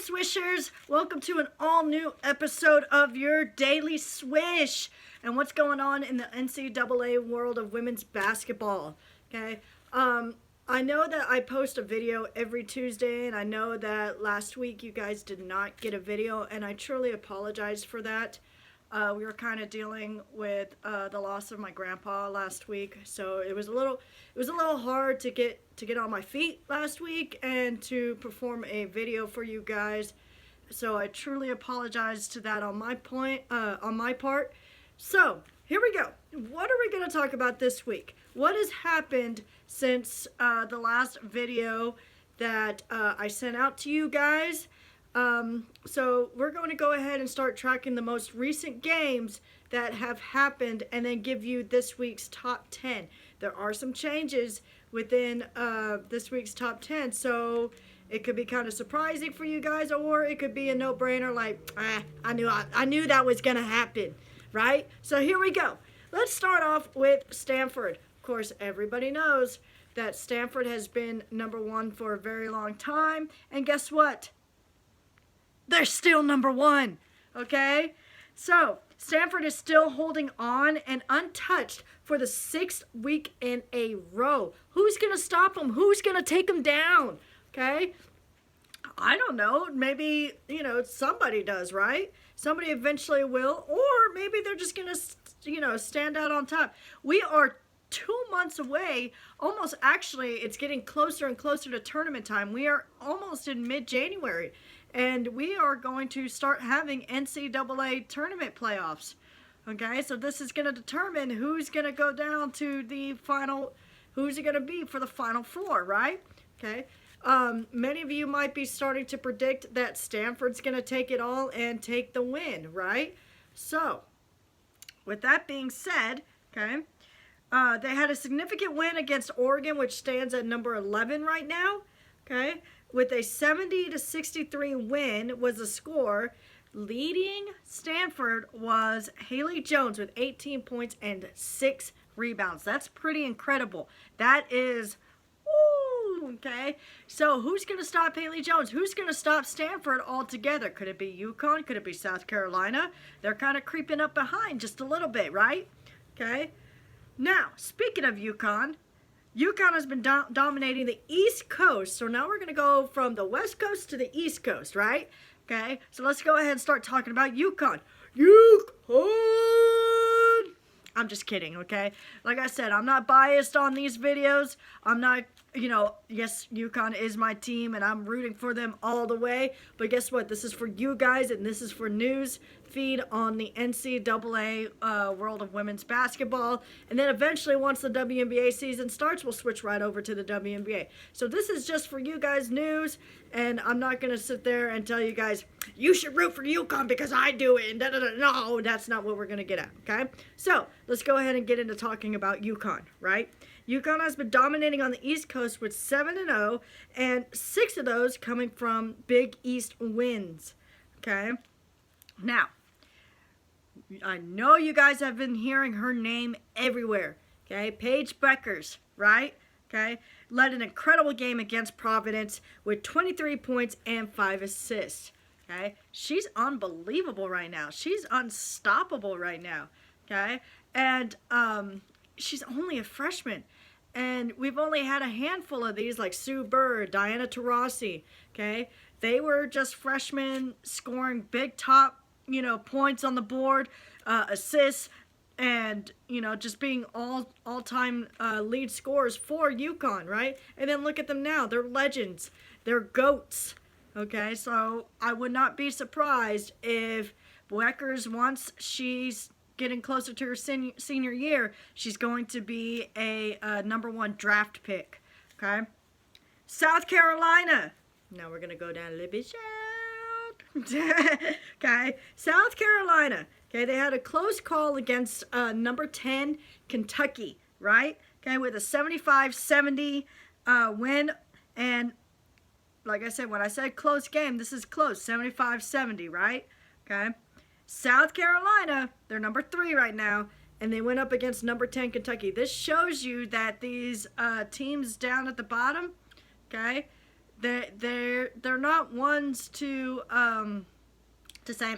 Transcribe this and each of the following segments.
Swishers, welcome to an all-new episode of your Daily Swish. And what's going on in the NCAA world of women's basketball, okay? I know that I post a video every Tuesday, and I know that last week you guys did not get a video, and I truly apologize for that. We were kind of dealing with the loss of my grandpa last week, so it was a little hard to get on my feet last week and to perform a video for you guys. So I truly apologize to that on my part. So here we go. What are we going to talk about this week? What has happened since the last video that I sent out to you guys? So we're going to go ahead and start tracking the most recent games that have happened and then give you this week's top 10. There are some changes within this week's top 10, so it could be kind of surprising for you guys, or it could be a no-brainer like, I knew that was going to happen, right? So here we go. Let's start off with Stanford. Of course, everybody knows that Stanford has been #1 for a very long time, and guess what? They're still #1, okay? So, Stanford is still holding on and untouched for the 6th week in a row. Who's going to stop them? Who's going to take them down, okay? I don't know. Maybe, somebody does, right? Somebody eventually will, or maybe they're just going to, stand out on top. We are 2 months away. Almost, actually, it's getting closer and closer to tournament time. We are almost in mid-January. And we are going to start having NCAA tournament playoffs. Okay, so this is going to determine who's going to go down to the final, who's it going to be for the Final Four, right? Okay, many of you might be starting to predict that Stanford's going to take it all and take the win, right? So, with that being said, okay, they had a significant win against Oregon, which stands at number 11 right now, okay? With a 70-63 win was the score. Leading Stanford was Haley Jones with 18 points and 6 rebounds. That's pretty incredible. That is, woo, okay? So who's going to stop Haley Jones? Who's going to stop Stanford altogether? Could it be UConn? Could it be South Carolina? They're kind of creeping up behind just a little bit, right? Okay. Now, speaking of UConn has been dominating the East Coast. So now we're going to go from the West Coast to the East Coast, right? Okay, so let's go ahead and start talking about UConn. I'm just kidding, okay? Like I said, I'm not biased on these videos. I'm not, yes, UConn is my team, and I'm rooting for them all the way. But guess what? This is for you guys, and this is for news feed on the NCAA world of women's basketball. And then eventually, once the WNBA season starts, we'll switch right over to the WNBA. So this is just for you guys news, and I'm not going to sit there and tell you guys, you should root for UConn because I do it, and da-da-da. No, that's not what we're going to get at, okay? So let's go ahead and get into talking about UConn, right? UConn has been dominating on the East Coast with 7-0, and 6 of those coming from Big East wins, okay? Now, I know you guys have been hearing her name everywhere, okay? Paige Bueckers, right? Okay? Led an incredible game against Providence with 23 points and 5 assists, okay? She's unbelievable right now. She's unstoppable right now, okay? And she's only a freshman. And we've only had a handful of these, like Sue Bird, Diana Taurasi, okay? They were just freshmen scoring big top, points on the board, assists, and, just being all-time lead scorers for UConn, right? And then look at them now. They're legends. They're GOATs, okay? So I would not be surprised if Bueckers, once she's getting closer to her senior year, she's going to be a #1 draft pick, okay? South Carolina. Now we're going to go down a little bit south. Okay, South Carolina. Okay, they had a close call against number 10 Kentucky, right? Okay, with a 75-70 win. And like I said, when I said close game, this is close, 75-70, right? Okay. South Carolina, they're number 3 right now, and they went up against number 10 Kentucky. This shows you that these teams down at the bottom, okay, they're not ones to say,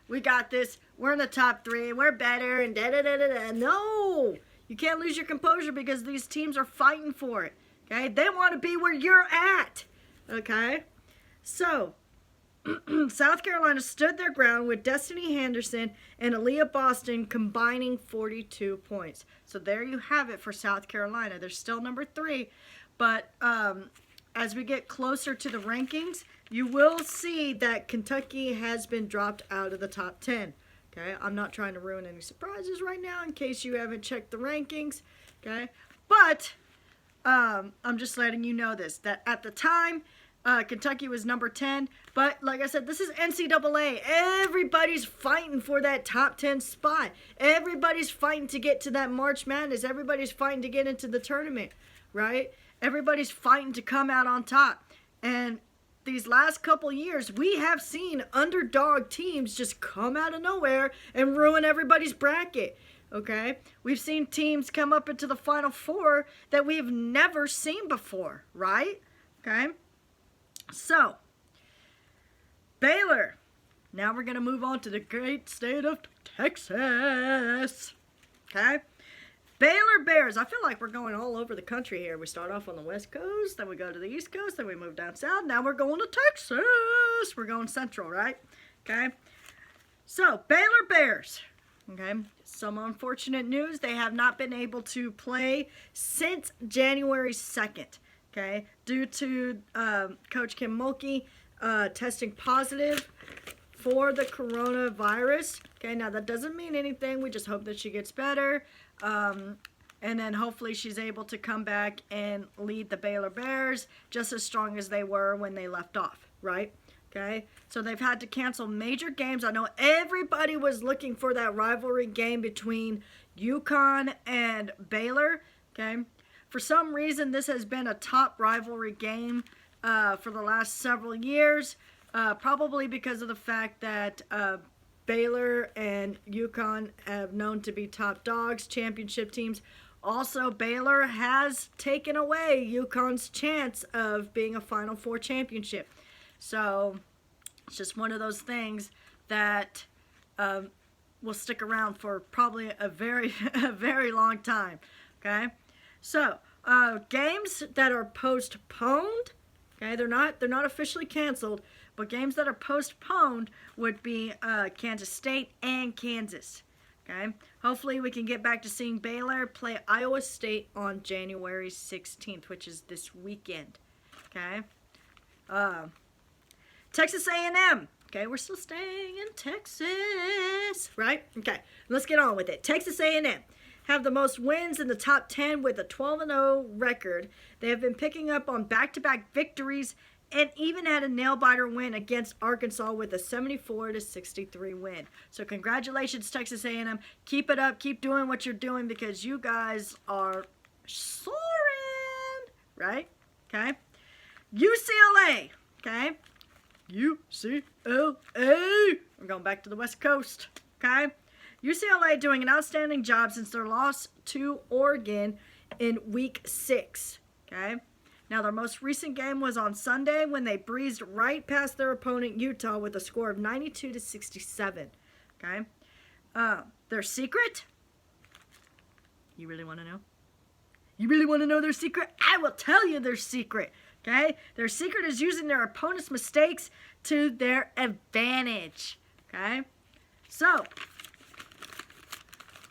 we got this, we're in the top 3, we're better, and da-da-da-da-da. No! You can't lose your composure because these teams are fighting for it, okay? They want to be where you're at, okay? So, South Carolina stood their ground with Destiny Henderson and Aaliyah Boston combining 42 points. So there you have it for South Carolina. They're still number 3, but as we get closer to the rankings, you will see that Kentucky has been dropped out of the top 10. Okay, I'm not trying to ruin any surprises right now in case you haven't checked the rankings. Okay, but I'm just letting you know this, that at the time, Kentucky was number 10. But like I said, this is NCAA. Everybody's fighting for that top 10 spot. Everybody's fighting to get to that March Madness. Everybody's fighting to get into the tournament, right? Everybody's fighting to come out on top. And these last couple years, we have seen underdog teams just come out of nowhere and ruin everybody's bracket, okay? We've seen teams come up into the Final Four that we've never seen before, right? Okay? So, Baylor. Now we're going to move on to the great state of Texas, okay? Baylor Bears. I feel like we're going all over the country here. We start off on the West Coast, then we go to the East Coast, then we move down south. Now we're going to Texas. We're going central, right? Okay. So, Baylor Bears. Okay. Some unfortunate news. They have not been able to play since January 2nd. Okay. Due to Coach Kim Mulkey testing positive for the coronavirus. Okay. Now, that doesn't mean anything. We just hope that she gets better. And then hopefully she's able to come back and lead the Baylor Bears just as strong as they were when they left off, right? Okay, so they've had to cancel major games. I know everybody was looking for that rivalry game between UConn and Baylor, okay? For some reason, this has been a top rivalry game for the last several years, probably because of the fact that Baylor and UConn have known to be top dogs, championship teams. Also, Baylor has taken away UConn's chance of being a Final Four championship. So, it's just one of those things that will stick around for probably a very long time. Okay? So, games that are postponed, okay, they're not officially canceled, but games that are postponed would be Kansas State and Kansas. Okay. Hopefully we can get back to seeing Baylor play Iowa State on January 16th, which is this weekend. Okay. Texas A&M. Okay, we're still staying in Texas, right? Okay, let's get on with it. Texas A&M have the most wins in the top 10 with a 12-0 record. They have been picking up on back-to-back victories and even had a nail-biter win against Arkansas with a 74-63 win. So congratulations, Texas A&M. Keep it up. Keep doing what you're doing because you guys are soaring, right? Okay. UCLA, okay? UCLA. We're going back to the West Coast, okay? UCLA doing an outstanding job since their loss to Oregon in Week 6, okay? Now, their most recent game was on Sunday when they breezed right past their opponent, Utah, with a score of 92-67. Okay? Their secret? You really want to know? You really want to know their secret? I will tell you their secret. Okay? Their secret is using their opponent's mistakes to their advantage. Okay? So,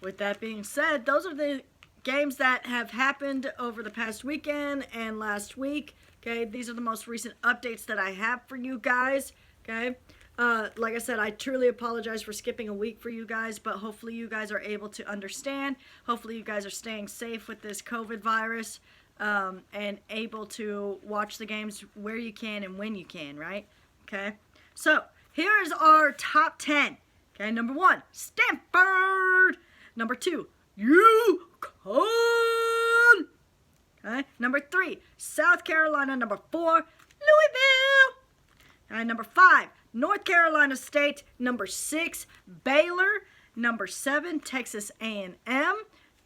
with that being said, those are the games that have happened over the past weekend and last week. Okay, these are the most recent updates that I have for you guys. Okay, like I said, I truly apologize for skipping a week for you guys, but hopefully you guys are able to understand. Hopefully you guys are staying safe with this COVID virus and able to watch the games where you can and when you can, right? Okay, so here is our top 10. Okay, number 1, Stanford. Number 2, Ucla. Okay. Number 3, South Carolina. Number 4, Louisville. Okay. Number 5, North Carolina State. Number 6, Baylor. Number 7, Texas A&M.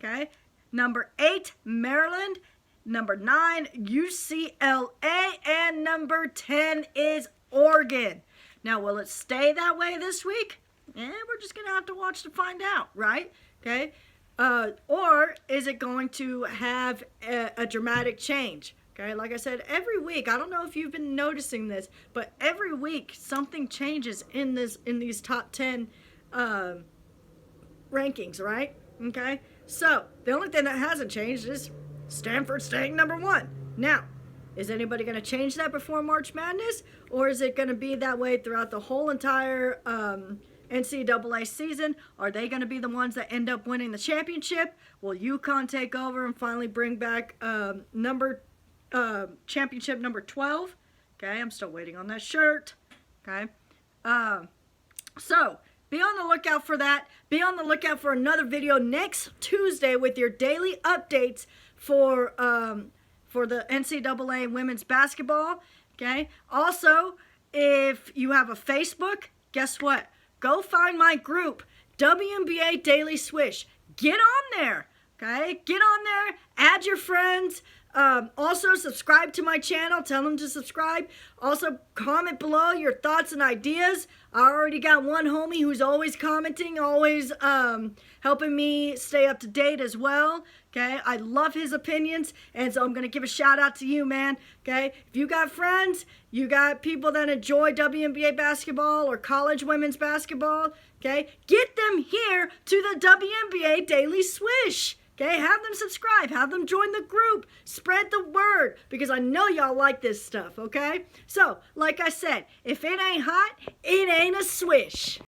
Okay. Number 8, Maryland. Number 9, UCLA. And number 10 is Oregon. Now, will it stay that way this week? We're just going to have to watch to find out, right? Okay. Or is it going to have a dramatic change? Okay, like I said, every week, I don't know if you've been noticing this, but every week something changes in these top 10 rankings, right? Okay, so the only thing that hasn't changed is Stanford staying number 1. Now, is anybody going to change that before March Madness, or is it going to be that way throughout the whole entire NCAA season? Are they going to be the ones that end up winning the championship? Will UConn take over and finally bring back championship number 12? Okay, I'm still waiting on that shirt. Okay, so be on the lookout for that. Be on the lookout for another video next Tuesday with your daily updates for the NCAA women's basketball. Okay, also, if you have a Facebook, guess what? Go find my group, WNBA Daily Swish. Get on there, okay? Get on there, add your friends. Also, subscribe to my channel. Tell them to subscribe. Also, comment below your thoughts and ideas. I already got one homie who's always commenting, always helping me stay up to date as well. Okay, I love his opinions, and so I'm going to give a shout out to you, man. Okay, if you got friends, you got people that enjoy WNBA basketball or college women's basketball, okay, get them here to the WNBA Daily Swish. Okay, have them subscribe, have them join the group, spread the word, because I know y'all like this stuff, okay? So, like I said, if it ain't hot, it ain't a swish.